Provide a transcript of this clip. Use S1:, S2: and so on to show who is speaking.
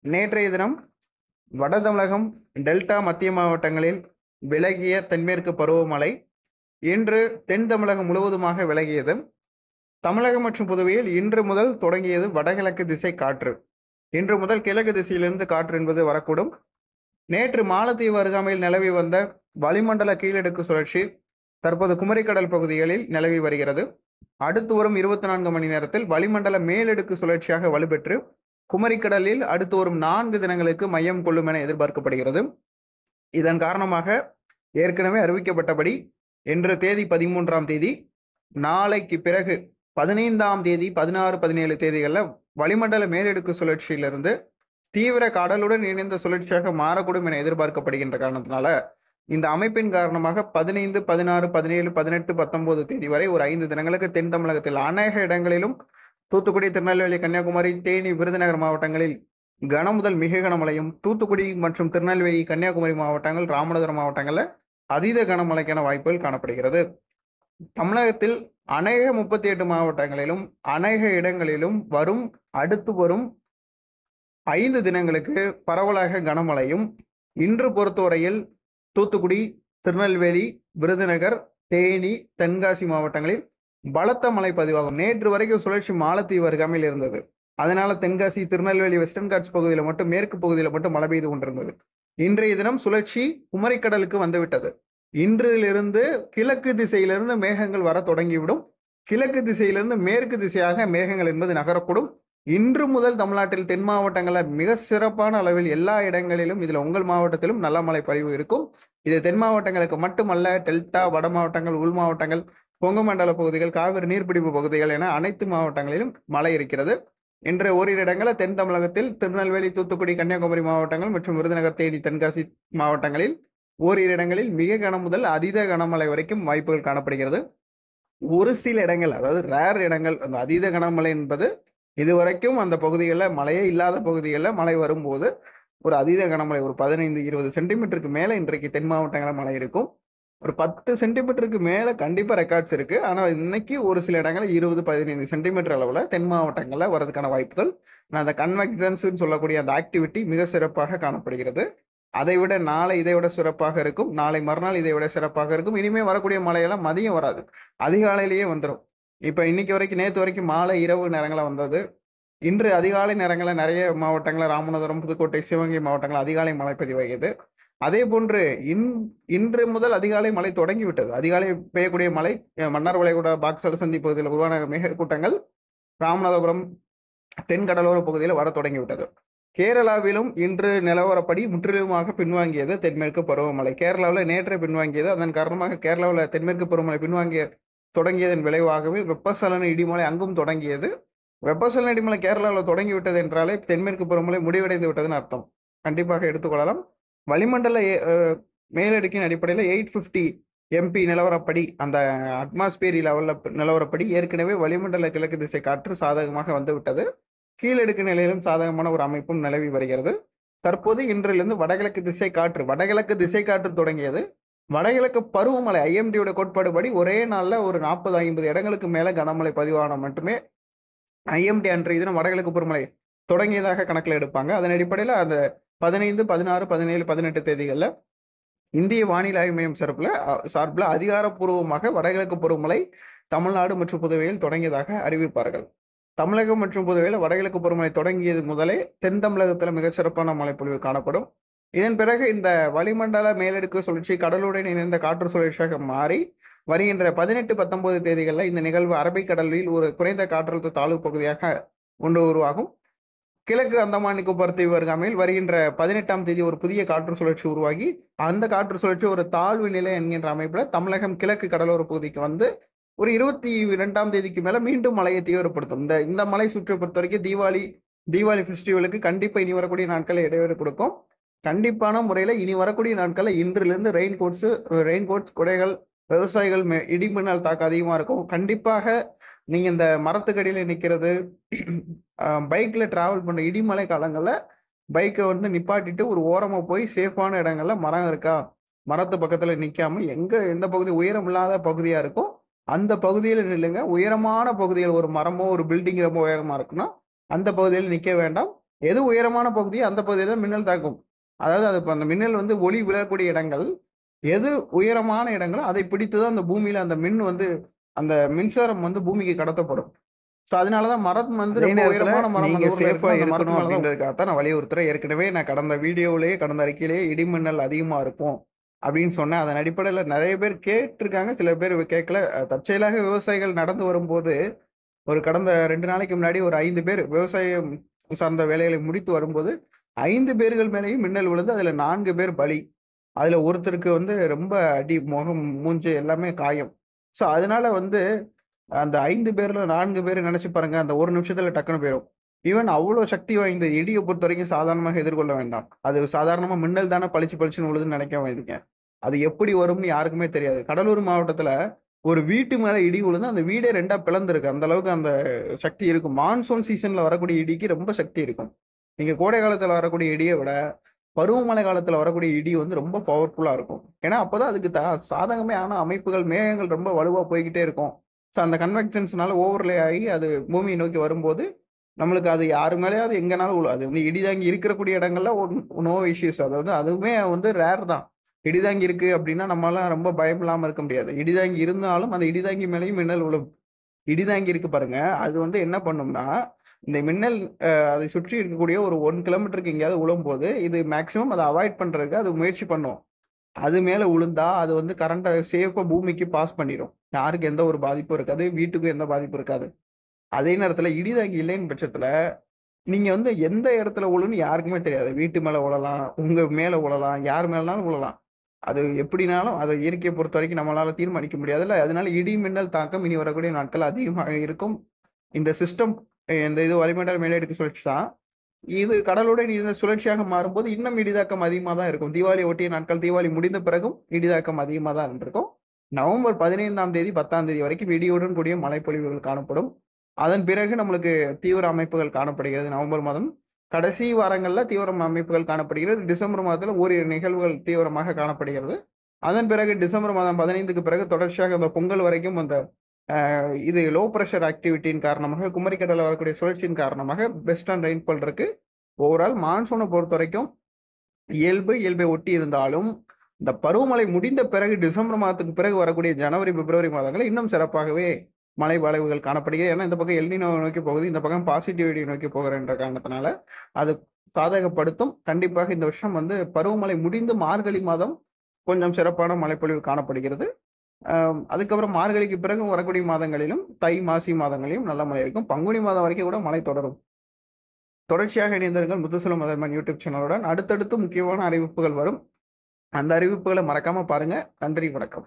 S1: நேற்றைய தினம் வட தமிழகம், டெல்டா மத்திய மாவட்டங்களில் விலகிய தென்மேற்கு பருவமழை இன்று தென் தமிழகம் முழுவதுமாக விலகியது. தமிழகம் மற்றும் புதுவையில் இன்று முதல் தொடங்கியது வடகிழக்கு திசை காற்று. இன்று முதல் கிழக்கு திசையிலிருந்து காற்று என்பது வரக்கூடும். நேற்று மாலத்தீவு அருகாமையில் நிலவி வந்த வளிமண்டல கீழடுக்கு சுழற்சி தற்போது குமரிக்கடல் பகுதிகளில் நிலவி வருகிறது. அடுத்து வரும் 24 மணி நேரத்தில் வளிமண்டல மேலடுக்கு சுழற்சியாக வலுப்பெற்று குமரிக்கடலில் அடுத்து வரும் 4 தினங்களுக்கு மையம் கொள்ளும் என எதிர்பார்க்கப்படுகிறது. இதன் காரணமாக ஏற்கனவே அறிவிக்கப்பட்டபடி இன்று தேதி 13ஆம் தேதி, நாளைக்கு பிறகு 15ஆம் தேதி, 16, 17 தேதிகளில் வளிமண்டல மேலடுக்கு சுழற்சியிலிருந்து தீவிர கடலுடன் இணைந்த சுழற்சியாக மாறக்கூடும் என எதிர்பார்க்கப்படுகின்ற காரணத்தினால இந்த அமைப்பின் காரணமாக 15, 16, 17, 18, 19 தேதி வரை ஒரு 5 தினங்களுக்கு தென் தமிழகத்தில் அநேக இடங்களிலும் தூத்துக்குடி, திருநெல்வேலி, கன்னியாகுமரி, தேனி, விருதுநகர் மாவட்டங்களில் கனமுதல் மிக கனமழையும், தூத்துக்குடி மற்றும் திருநெல்வேலி, கன்னியாகுமரி மாவட்டங்கள், ராமநாதபுரம் மாவட்டங்களில் அதீத கனமழைக்கான வாய்ப்புகள் காணப்படுகிறது. தமிழகத்தில் அநேக 38 மாவட்டங்களிலும் அநேக இடங்களிலும் அடுத்து வரும் 5 தினங்களுக்கு பரவலாக கனமழையும், இன்று பொறுத்தவரையில் தூத்துக்குடி, திருநெல்வேலி, விருதுநகர், தேனி, தென்காசி மாவட்டங்களில் பலத்த மழை பதிவாகும். நேற்று வரைக்கும் சுழற்சி மாலத்தீவு அருகாமையில் இருந்தது. அதனால தென்காசி, திருநெல்வேலி, வெஸ்டர்ன் காட்ஸ் பகுதியில் மட்டும், மேற்கு பகுதியில் மட்டும் மழை பெய்து கொண்டிருந்தது. இன்றைய தினம் சுழற்சி குமரிக்கடலுக்கு வந்துவிட்டது. இன்றிலிருந்து கிழக்கு திசையிலிருந்து மேகங்கள் வர தொடங்கிவிடும். கிழக்கு திசையிலிருந்து மேற்கு திசையாக மேகங்கள் என்பது நகரக்கூடும். இன்று முதல் தமிழ்நாட்டில் தென் மாவட்டங்களில் மிக சிறப்பான அளவில் எல்லா இடங்களிலும், இதில் உங்கள் மாவட்டத்திலும் நல்ல மழை பதிவு இருக்கும். இது தென் மாவட்டங்களுக்கு மட்டுமல்ல, டெல்டா, வட மாவட்டங்கள், உள் மாவட்டங்கள், கொங்கு மண்டல பகுதிகள், காவிரி நீர்பிடிப்பு பகுதிகள் என அனைத்து மாவட்டங்களிலும் மழை இருக்கிறது. இன்று ஓரிரு இடங்களில் தென் தமிழகத்தில் திருநெல்வேலி, தூத்துக்குடி, கன்னியாகுமரி மாவட்டங்கள் மற்றும் விருதுநகர், தேனி, தென்காசி மாவட்டங்களில் ஓரிரு இடங்களில் மிக கன முதல் அதீத கனமழை வரைக்கும் வாய்ப்புகள் காணப்படுகிறது. ஒரு சில இடங்கள், அதாவது ரேர் இடங்கள், அந்த அதீத கனமழை என்பது இதுவரைக்கும் அந்த பகுதிகளில் மழையே இல்லாத பகுதிகளில் மழை வரும்போது ஒரு அதீத கனமழை ஒரு 15-20 சென்டிமீட்டருக்கு மேலே இன்றைக்கு தென் மாவட்டங்களில் மழை இருக்கும். ஒரு 10 சென்டிமீட்டருக்கு மேலே கண்டிப்பாக ரெக்கார்ட்ஸ் இருக்கு. ஆனால் இன்னைக்கு ஒரு சில இடங்களில் 20-15 சென்டிமீட்டர் அளவில் தென் மாவட்டங்களில் வரதுக்கான வாய்ப்புகள், அந்த கன்வெக்ஷன்ஸ்னு சொல்லக்கூடிய அந்த ஆக்டிவிட்டி மிக சிறப்பாக காணப்படுகிறது. அதை விட நாளை இதை விட சிறப்பாக இருக்கும். நாளை மறுநாள் இதை விட சிறப்பாக இருக்கும். இனிமேல் வரக்கூடிய மழையெல்லாம் மதியம் வராது, அதிகாலையிலேயே வந்துடும். இப்போ இன்னைக்கு வரைக்கும், நேற்று வரைக்கும் மாலை இரவு நேரங்களில் வந்தது. இன்று அதிகாலை நேரங்களில் நிறைய மாவட்டங்களில், ராமநாதபுரம், புதுக்கோட்டை, சிவகங்கை மாவட்டங்கள் அதிகாலை மழை பதிவாகியது. அதே போன்று இன்று முதல் அதிகாலை மழை தொடங்கிவிட்டது. அதிகாலை பெய்யக்கூடிய மழை மன்னார் வளைகுடா, பாக்ஸல் சந்தி பகுதியில் உருவான மேகக்கூட்டங்கள் ராமநாதபுரம், தென் கடலோர பகுதியில் வர தொடங்கிவிட்டது. கேரளாவிலும் இன்று நிலவரப்படி முற்றிலுமாக பின்வாங்கியது தென்மேற்கு பருவமழை. கேரளாவில் நேற்றே பின்வாங்கியது. அதன் காரணமாக கேரளாவில் தென்மேற்கு பருவமழை தொடங்கியதன் விளைவாகவே வெப்பசலன இடிமலை அங்கும் தொடங்கியது. வெப்பசலன இடிமலை கேரளாவில் தொடங்கிவிட்டது என்றாலே தென்மேற்கு பருவமழை முடிவடைந்து விட்டதுன்னு அர்த்தம். கண்டிப்பாக எடுத்துக்கொள்ளலாம். வளிமண்டல மேலடுக்கின் அடிப்படையில் 850 MP நிலவரப்படி, அந்த அட்மாஸ்பியர் லெவலில் நிலவரப்படி ஏற்கனவே வளிமண்டல கிழக்கு திசை காற்று சாதகமாக வந்துவிட்டது. கீழடுக்கு நிலையிலும் சாதகமான ஒரு அமைப்பும் நிலவி வருகிறது. தற்போது இன்றிலிருந்து வடகிழக்கு திசை காற்று தொடங்கியது. வடகிழக்கு பருவமழை IMDயோட கோட்பாடுபடி ஒரே நாளில் ஒரு 40-50 இடங்களுக்கு மேலே கனமழை பதிவான மட்டுமே IMD அன்றைய தினம் வடகிழக்கு பருவமழை தொடங்கியதாக கணக்கில் எடுப்பாங்க. அதன் அடிப்படையில் அந்த 15, 16, 17, 18 தேதிகளில் இந்திய வானிலை ஆய்வு மையம் சார்பில் அதிகாரப்பூர்வமாக வடகிழக்கு பருவமழை தமிழ்நாடு மற்றும் புதுவையில் தொடங்கியதாக அறிவிப்பார்கள். தமிழகம் மற்றும் புதுவையில் வடகிழக்கு பருவமழை தொடங்கியது முதலே தென் தமிழகத்தில் மிகச் சிறப்பான மழைப்பொழிவு காணப்படும். இதன் பிறகு இந்த வளிமண்டல மேலடுக்கு சுழற்சி கடலுடன் இணைந்த காற்று சுழற்சியாக மாறி வருகின்ற 18, 19 தேதிகளில் இந்த நிகழ்வு அரபிக்கடலில் ஒரு குறைந்த காற்றழுத்த தாழ்வு பகுதியாக ஒன்று உருவாகும். கிழக்கு அந்தமான் நிக்கோபார் தீவு அருகாமையில் வருகின்ற 18ஆம் தேதி ஒரு புதிய காற்று சுழற்சி உருவாகி, அந்த காற்று சுழற்சி ஒரு தாழ்வு நிலை என்கின்ற அமைப்பில் தமிழகம் கிழக்கு கடலோர பகுதிக்கு வந்து ஒரு 22ஆம் தேதிக்கு மேல மீண்டும் மழையை தீவிரப்படுத்தும். இந்த மலை சுற்றை பொறுத்த வரைக்கும் தீபாவளி ஃபெஸ்டிவலுக்கு கண்டிப்பா இனி வரக்கூடிய நாட்களில் இடைவெளி கொடுக்கும். கண்டிப்பான முறையில் இனி வரக்கூடிய நாட்களில் இன்றிலிருந்து ரெயின்கோட்ஸ், குடைகள், விவசாயிகள் இடிமின்னல் தாக்கம் அதிகமாக இருக்கும். கண்டிப்பாக நீங்க இந்த மரத்துக்கடியில் நிற்கிறது, பைக்ல டிராவல் பண்ண இடிமலை காலங்களில் பைக்கை வந்து நிப்பாட்டிட்டு ஒரு ஓரமாக போய் சேஃபான இடங்கள்ல மரம் இருக்கா, மரத்து பக்கத்துல நிற்காம எந்த பகுதி உயரம் இல்லாத பகுதியா இருக்கும் அந்த பகுதியில் நில்லுங்க. உயரமான பகுதியில் ஒரு மரமோ ஒரு பில்டிங் ரொம்ப உயரமா இருக்குன்னா அந்த பகுதியில் நிற்க வேண்டாம். எது உயரமான பகுதியோ அந்த பகுதியில தான் மின்னல் தாக்கும். அதாவது அது இப்ப அந்த மின்னல் வந்து ஒளி விழக்கூடிய இடங்கள், எது உயரமான இடங்களோ அதை பிடித்து தான் அந்த பூமியில அந்த அந்த மின்சாரம் வந்து பூமிக்கு கடத்தப்படும். ஸோ அதனால தான் மரம் வந்து
S2: அதே
S1: ரொம்ப
S2: நேரத்துல
S1: உயரமான மரம்
S2: நீங்க
S1: அந்த ஊர்ல
S2: சேஃபா
S1: இருக்குன்னா, அந்த மரத்து
S2: இருக்கணும்
S1: மேல தான்
S2: அப்படின்றதுக்காக தான் நான் வலியுறுத்துறேன். ஏற்கனவே நான் கடந்த வீடியோவிலேயே, கடந்த அறிக்கையிலேயே இடிமின்னல் அதிகமா இருக்கும் அப்படின்னு சொன்னேன். அதன் அடிப்படையில நெறைய பேர் கேட்டுருக்காங்க. சில பேர் கேட்கல. தற்செயலாக விவசாயிகள் நடந்து வரும்போது, ஒரு கடந்த 2 நாளைக்கு முன்னாடி ஒரு 5 பேர் விவசாயம் சார்ந்த வேலைகளை முடித்து வரும்போது, 5 பேர்கள் மேலேயும் மின்னல் விழுந்து, அதுல 4 பேர் பலி. அதுல ஒருத்தருக்கு வந்து ரொம்ப அடி, முகம், மூஞ்சு எல்லாமே காயம். ஸோ அதனால வந்து அந்த 5 பேர்ல 4 பேரு நெனச்சு பாருங்க. அந்த 1 நிமிஷத்துல டக்குனு போயிரும். ஈவன் அவ்ளோ சக்தி வாய்ந்த இடிய பொறுத்தவரைக்கும் சாதாரணமாக எதிர்கொள்ள வேண்டாம். அது சாதாரணமா மின்னல் தானே பளிச்சு பளிச்சுன்னு விழுதுன்னு நெனைக்காதீங்க. அது எப்படி வரும்னு யாருக்குமே தெரியாது. கடலூர் மாவட்டத்துல ஒரு வீட்டு மேல இடி விழுந்து அந்த வீடே 2ஆ பிளந்திருக்கு. அந்த அளவுக்கு அந்த சக்தி இருக்கும். மான்சூன் சீசன்ல வரக்கூடிய இடிக்கு ரொம்ப சக்தி இருக்கும். நீங்க கோடை காலத்துல வரக்கூடிய இடிய விட, பருவமழை காலத்துல வரக்கூடிய இடி வந்து ரொம்ப பவர்ஃபுல்லா இருக்கும். ஏன்னா, அப்பதான் அதுக்கு சாதகமான அமைப்புகள், மேகங்கள் ரொம்ப வலுவா போய்க்கிட்டே இருக்கும். ஸோ அந்த கன்வெக்ஷன்ஸ்னால ஓவர்லே ஆகி அது பூமியை நோக்கி வரும்போது, நம்மளுக்கு அது யாரு மேலயாவது எங்கனாலும் விழும். அது வந்து இடிதாங்கி இருக்கக்கூடிய இடங்கள்ல நோ இஷ்யூஸ். அதாவது அதுவுமே வந்து ரேர் தான். இடிதாங்கி இருக்கு அப்டின்னா, நம்மலாம் ரொம்ப பயம் இல்லாம இருக்க முடியாது. இடிதாங்கி இருந்தாலும், அந்த இடிதாங்கி மேலயும் மின்னல் விழும். இடிதாங்கி இருக்கு பாருங்க, அது வந்து என்ன பண்ணும்னா, இந்த மின்னல் அதை சுற்றி இருக்கக்கூடிய ஒரு 1 கிலோமீட்டருக்கு எங்கேயாவது விழும்போது, இது மேக்ஸிமம் அத அவாய்ட் பண்றதுக்கு அது முயற்சி பண்ணும். அது மேல விழுந்தா, அது வந்து கரண்ட்ட சேஃபா பூமிக்கு பாஸ் பண்ணிரும். யாருக்கும் எந்த ஒரு பாதிப்பும் இருக்காது. வீட்டுக்கும் எந்த பாதிப்பும் இருக்காது. அதே நேரத்துல இடிதாங்கி இல்லைன்னு பட்சத்துல, நீங்க வந்து எந்த இடத்துல விழும்ன்னு யாருக்குமே தெரியாது. வீட்டு மேல விழலாம், உங்க மேல விழலாம், யார் மேலனாலும் விழலாம். அது எப்படினாலும் அது இயற்கைய பொறுத்தவரைக்கும் நம்மளால தீர்மானிக்க முடியாதுல்ல. அதனால இடி, மின்னல் தாக்கம் இனி வரக்கூடிய நாட்கள் அதிகமாக இருக்கும். இந்த சிஸ்டம் இந்த இது வளிமண்டல மேலடுக்கு சுழற்சி தான். இது கடலுடன் இது சுழற்சியாக மாறும்போது, இன்னும் இடிதாக்கம் அதிகமா தான் இருக்கும். தீபாவளி ஒட்டிய நாட்கள், தீபாவளி முடிந்த பிறகும் இடிதாக்கம் அதிகமா தான் இருந்திருக்கும். நவம்பர் 15ஆம் தேதி, 10ஆம் தேதி வரைக்கும் இடியுடன் கூடிய மழைப்பொழிவுகள் காணப்படும். அதன் பிறகு நம்மளுக்கு தீவிர அமைப்புகள் காணப்படுகிறது. நவம்பர் மாதம் கடைசி வாரங்கள்ல தீவிர அமைப்புகள் காணப்படுகிறது. டிசம்பர் மாதத்துல ஓரிரு நிகழ்வுகள் தீவிரமாக காணப்படுகிறது. அதன் பிறகு டிசம்பர் மாதம் 15க்கு பிறகு தொடர்ச்சியாக அந்த பொங்கல் வரைக்கும் அந்த இது லோ பிரஷர் ஆக்டிவிட்டியின் காரணமாக, குமரிக்கடல்ல வரக்கூடிய சுழற்சியின் காரணமாக வெஸ்டர்ன் ரெயின்ஃபால் இருக்கு. ஓவரால் மான்சூன பொறுத்தவரைக்கும் இயல்பை ஒட்டி இருந்தாலும், இந்த பருவமழை முடிந்த பிறகு டிசம்பர் மாதத்துக்கு பிறகு வரக்கூடிய ஜனவரி, பிப்ரவரி மாதங்கள்ல இன்னும் சிறப்பாகவே மழை வளைவுகள் காணப்படுகிறது. ஏன்னா, இந்த பக்கம் எல்னினோ நோக்கி போகுது. இந்த பக்கம் பாசிட்டிவிட்டி நோக்கி போகிறன்ற காரணத்தினால, அது சாதகப்படுத்தும். கண்டிப்பாக இந்த வருஷம் வந்து பருவமழை முடிந்து மார்கழி மாதம் கொஞ்சம் சிறப்பான மழைப்பொழிவு காணப்படுகிறது. அதுக்கப்புறம் மார்கழிக்கு பிறகு வரக்கூடிய மாதங்களிலும், தை, மாசி மாதங்களிலும் நல்ல மழை இருக்கும். பங்குனி மாதம் வரைக்கும் கூட மழை தொடரும். தொடர்ச்சியாக இணைந்திருங்கள் முத்துசெல்வம் மதர்மன் யூடியூப் சேனலுடன். அடுத்தடுத்து முக்கியமான அறிவிப்புகள் வரும். அந்த அறிவிப்புகளை மறக்காம பாருங்க. நன்றி, வணக்கம்.